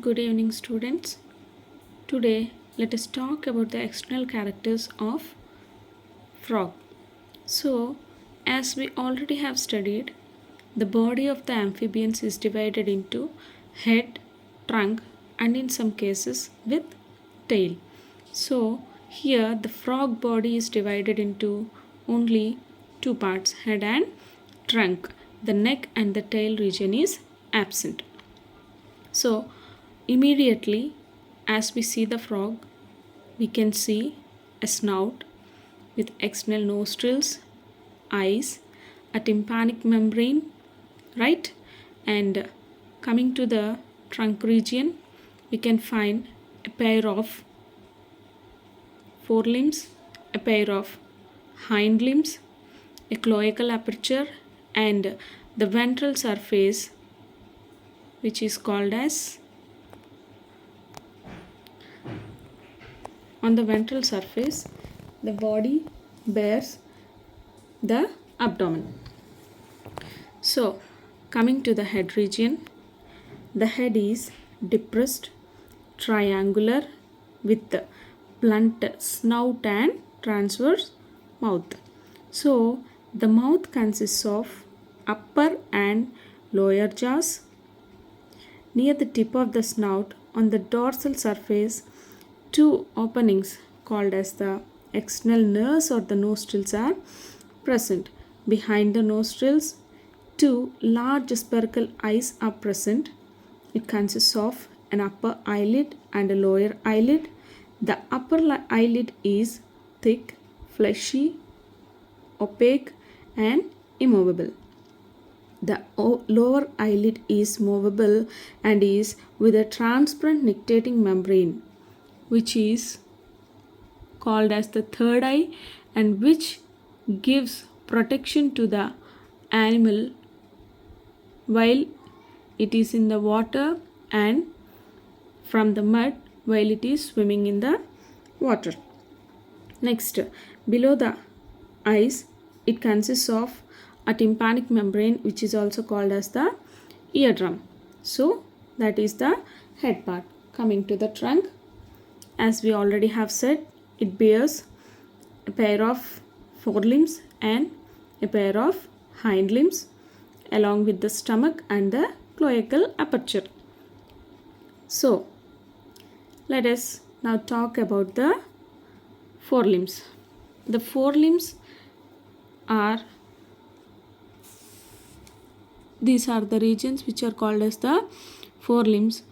Good evening, students. Today, let us talk about the external characters of frog. So, as we already have studied, the body of the amphibians is divided into head, trunk, and in some cases with tail. So, here the frog body is divided into only two parts, head and trunk. The neck and the tail region is absent. So, immediately as we see the frog, we can see a snout with external nostrils, eyes, a tympanic membrane, right? And coming to the trunk region, we can find a pair of forelimbs, a pair of hind limbs, a cloacal aperture, and the ventral surface, which is called as on the ventral surface, the body bears the abdomen. So, coming to the head region, the head is depressed, triangular with blunt snout and transverse mouth. So, the mouth consists of upper and lower jaws. Near the tip of the snout, on the dorsal surface, two openings called as the external nares or the nostrils are present. Behind the nostrils, two large spherical eyes are present. It consists of an upper eyelid and a lower eyelid. The upper eyelid is thick, fleshy, opaque, and immovable. The lower eyelid is movable and is with a transparent nictitating membrane, which is called as the third eye and which gives protection to the animal while it is in the water and from the mud while it is swimming in the water. Next, below the eyes, it consists of a tympanic membrane which is also called as the eardrum. So, that is the head part. Coming to the trunk, as we already have said, it bears a pair of forelimbs and a pair of hind limbs along with the stomach and the cloacal aperture. So, let us now talk about the forelimbs. The forelimbs are, these are the regions which are called as the forelimbs.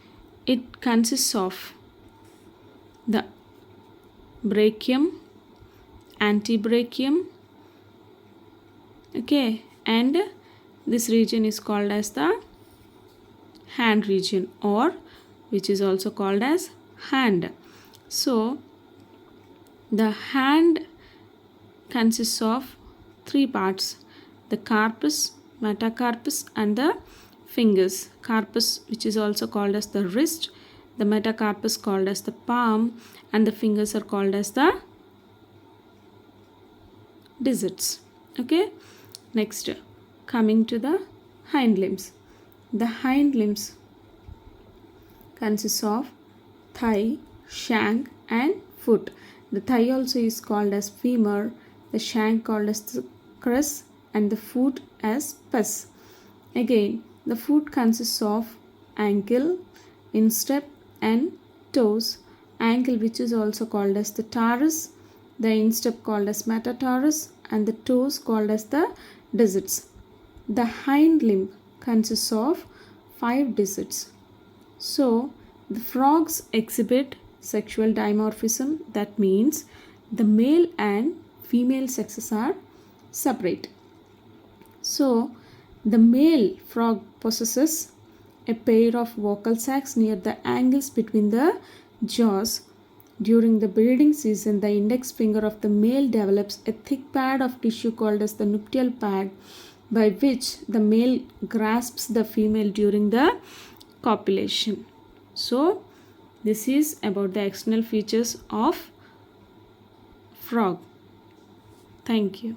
It consists of the brachium, antebrachium, okay, and this region is called as the hand region or which is also called as hand. So, the hand consists of three parts, the carpus, metacarpus and the fingers. Carpus, which is also called as the wrist, the metacarpus called as the palm, and the fingers are called as the digits. Okay, next, coming to the hind limbs. The hind limbs consists of thigh, shank and foot. The thigh also is called as femur, the shank called as the crus and the foot as pes. Again, the foot consists of ankle, instep and toes. Ankle, which is also called as the tarsus, the instep called as metatarsus and the toes called as the digits. The hind limb consists of 5 digits. So, the frogs exhibit sexual dimorphism, that means the male and female sexes are separate. So, the male frog possesses a pair of vocal sacs near the angles between the jaws. During the breeding season, the index finger of the male develops a thick pad of tissue called as the nuptial pad, by which the male grasps the female during the copulation. So, this is about the external features of frog. Thank you.